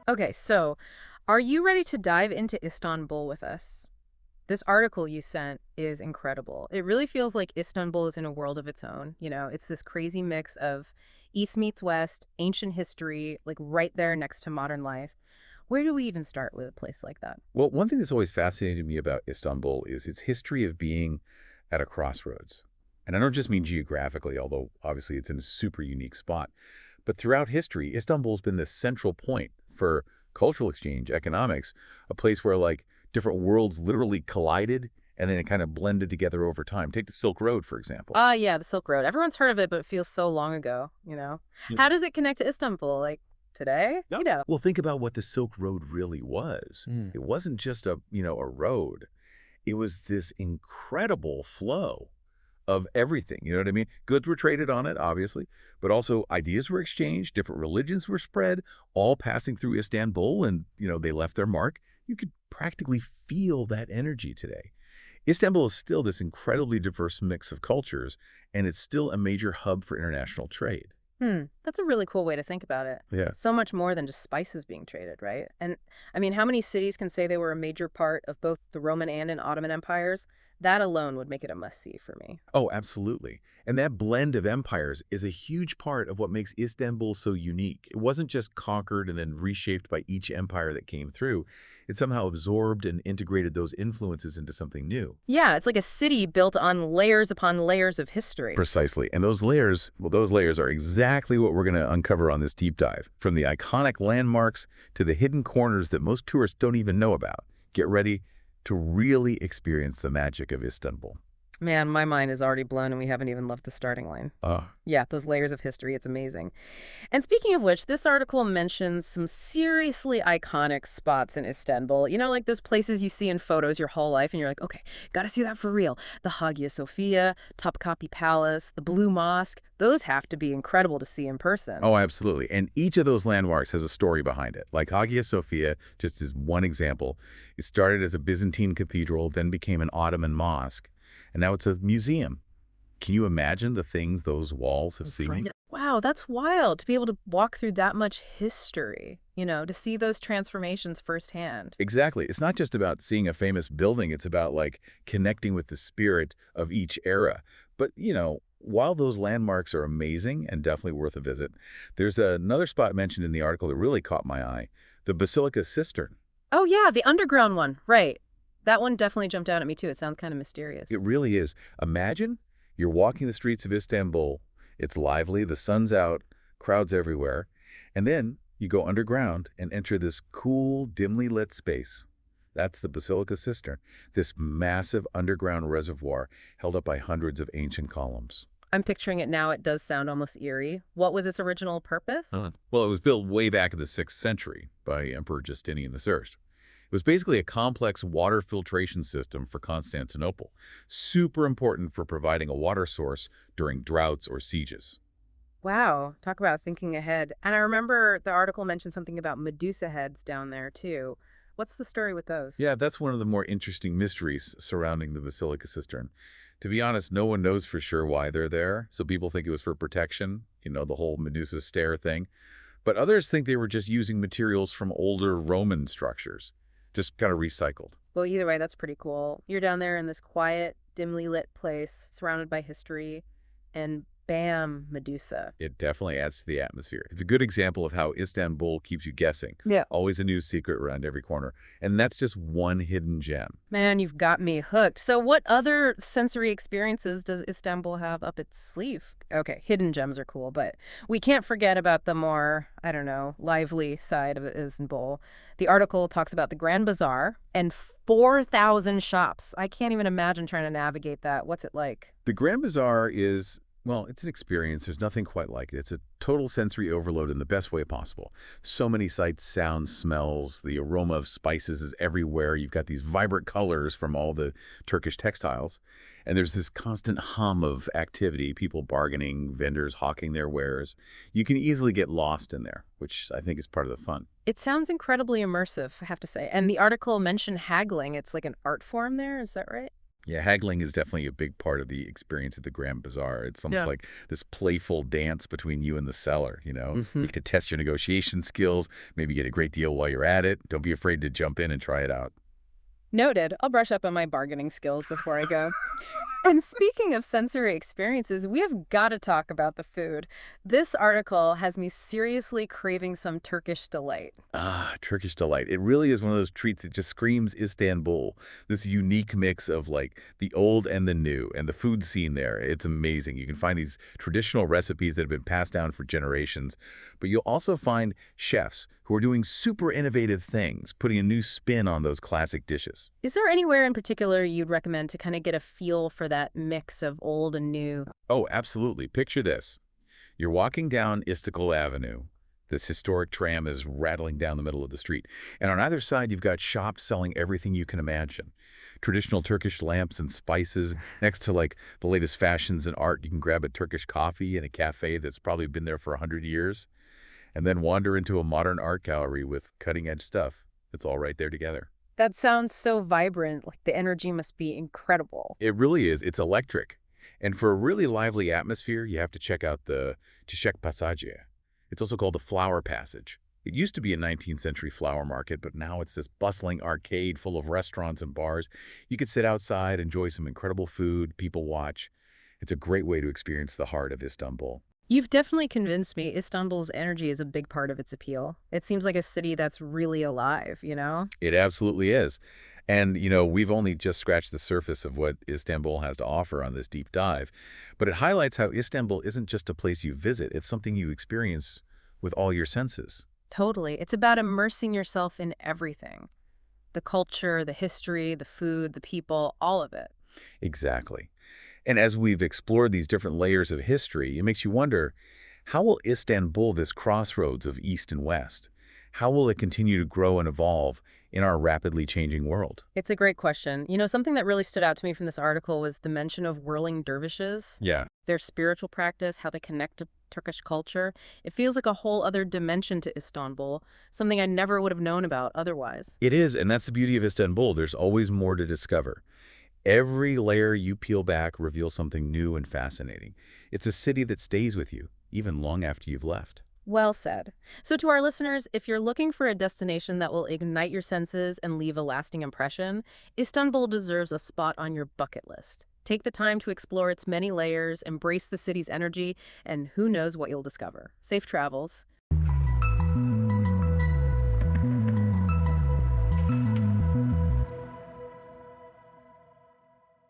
Okay, so are you ready to dive into Istanbul with us? This article you sent is incredible. It really feels like Istanbul is in a world of its own. It's this crazy mix of East meets West, ancient history, like right there next to modern life. Where do we even start with a place like that? Well, one thing that's always fascinated me about Istanbul is its history of being at a crossroads. And I don't just mean geographically, although obviously it's in a super unique spot. But throughout history, Istanbul's been the central point for cultural exchange, economics, a place where like different worlds literally collided and then it kind of blended together over time. Take the Silk Road, for example. Ah, yeah, the Silk Road. Everyone's heard of it, but it feels so long ago. How does it connect to Istanbul? Like today? Yeah. Well, think about what the Silk Road really was. Mm. It wasn't just a road. It was this incredible flow of everything. You know what I mean? Goods were traded on it, obviously, but also ideas were exchanged, different religions were spread, all passing through Istanbul, and, they left their mark. You could practically feel that energy today. Istanbul is still this incredibly diverse mix of cultures, and it's still a major hub for international trade. That's a really cool way to think about it. Yeah. So much more than just spices being traded, right? And I mean, how many cities can say they were a major part of both the Roman and an Ottoman empires? That alone would make it a must-see for me. Oh, absolutely. And that blend of empires is a huge part of what makes Istanbul so unique. It wasn't just conquered and then reshaped by each empire that came through. It somehow absorbed and integrated those influences into something new. Yeah, it's like a city built on layers upon layers of history. Precisely. And those layers, well, those layers are exactly what we're going to uncover on this deep dive. From the iconic landmarks to the hidden corners that most tourists don't even know about. Get ready to really experience the magic of Istanbul. Man, my mind is already blown and we haven't even left the starting line. Ah. Yeah, those layers of history, it's amazing. And speaking of which, this article mentions some seriously iconic spots in Istanbul. Like those places you see in photos your whole life and you're like, okay, gotta see that for real. The Hagia Sophia, Topkapi Palace, the Blue Mosque, those have to be incredible to see in person. Oh, absolutely. And each of those landmarks has a story behind it. Like Hagia Sophia, just as one example, it started as a Byzantine cathedral, then became an Ottoman mosque, and now it's a museum. Can you imagine the things those walls have seen? Wow, that's wild to be able to walk through that much history, to see those transformations firsthand. Exactly. It's not just about seeing a famous building. It's about like connecting with the spirit of each era. But, while those landmarks are amazing and definitely worth a visit, there's another spot mentioned in the article that really caught my eye, the Basilica Cistern. Oh, yeah, the underground one, right. That one definitely jumped out at me, too. It sounds kind of mysterious. It really is. Imagine you're walking the streets of Istanbul. It's lively, the sun's out, crowds everywhere. And then you go underground and enter this cool, dimly lit space. That's the Basilica Cistern, this massive underground reservoir held up by hundreds of ancient columns. I'm picturing it now. It does sound almost eerie. What was its original purpose? Well, it was built way back in the 6th century by Emperor Justinian I. It was basically a complex water filtration system for Constantinople, super important for providing a water source during droughts or sieges. Wow, talk about thinking ahead. And I remember the article mentioned something about Medusa heads down there, too. What's the story with those? Yeah, that's one of the more interesting mysteries surrounding the Basilica Cistern. To be honest, no one knows for sure why they're there, so people think it was for protection, the whole Medusa stare thing. But others think they were just using materials from older Roman structures, just kind of recycled. Well, either way, that's pretty cool. You're down there in this quiet, dimly lit place, surrounded by history, and bam, Medusa. It definitely adds to the atmosphere. It's a good example of how Istanbul keeps you guessing. Yeah. Always a new secret around every corner. And that's just one hidden gem. Man, you've got me hooked. So what other sensory experiences does Istanbul have up its sleeve? Okay, hidden gems are cool, but we can't forget about the more, I don't know, lively side of Istanbul. The article talks about the Grand Bazaar and 4,000 shops. I can't even imagine trying to navigate that. What's it like? The Grand Bazaar is, well, it's an experience. There's nothing quite like it. It's a total sensory overload in the best way possible. So many sights, sounds, smells. The aroma of spices is everywhere. You've got these vibrant colors from all the Turkish textiles. And there's this constant hum of activity, people bargaining, vendors hawking their wares. You can easily get lost in there, which I think is part of the fun. It sounds incredibly immersive, I have to say. And the article mentioned haggling. It's like an art form there. Is that right? Yeah, haggling is definitely a big part of the experience at the Grand Bazaar. It's almost Yeah. like this playful dance between you and the seller, you know? Hmm. You get to test your negotiation skills, maybe get a great deal while you're at it. Don't be afraid to jump in and try it out. Noted. I'll brush up on my bargaining skills before I go. And speaking of sensory experiences, we have got to talk about the food. This article has me seriously craving some Turkish delight. Ah, Turkish delight. It really is one of those treats that just screams Istanbul. This unique mix of like the old and the new and the food scene there. It's amazing. You can find these traditional recipes that have been passed down for generations, but you'll also find chefs who are doing super innovative things, putting a new spin on those classic dishes. Is there anywhere in particular you'd recommend to kind of get a feel for that mix of old and new? Oh, absolutely. Picture this. You're walking down Istiklal Avenue. This historic tram is rattling down the middle of the street. And on either side, you've got shops selling everything you can imagine. Traditional Turkish lamps and spices. Next to like the latest fashions and art, you can grab a Turkish coffee in a cafe that's probably been there for 100 years. And then wander into a modern art gallery with cutting-edge stuff. It's all right there together. That sounds so vibrant. Like the energy must be incredible. It really is. It's electric. And for a really lively atmosphere, you have to check out the Çiçek Passage. It's also called the Flower Passage. It used to be a 19th century flower market, but now it's this bustling arcade full of restaurants and bars. You could sit outside, enjoy some incredible food, people watch. It's a great way to experience the heart of Istanbul. You've definitely convinced me Istanbul's energy is a big part of its appeal. It seems like a city that's really alive, you know? It absolutely is. And, we've only just scratched the surface of what Istanbul has to offer on this deep dive. But it highlights how Istanbul isn't just a place you visit, it's something you experience with all your senses. Totally. It's about immersing yourself in everything. The culture, the history, the food, the people, all of it. Exactly. And as we've explored these different layers of history, it makes you wonder, how will Istanbul, this crossroads of East and West, how will it continue to grow and evolve in our rapidly changing world? It's a great question. You know, something that really stood out to me from this article was the mention of whirling dervishes, Yeah. their spiritual practice, how they connect to Turkish culture. It feels like a whole other dimension to Istanbul, something I never would have known about otherwise. It is, and that's the beauty of Istanbul. There's always more to discover. Every layer you peel back reveals something new and fascinating. It's a city that stays with you, even long after you've left. Well said. So, to our listeners, if you're looking for a destination that will ignite your senses and leave a lasting impression, Istanbul deserves a spot on your bucket list. Take the time to explore its many layers, embrace the city's energy, and who knows what you'll discover. Safe travels.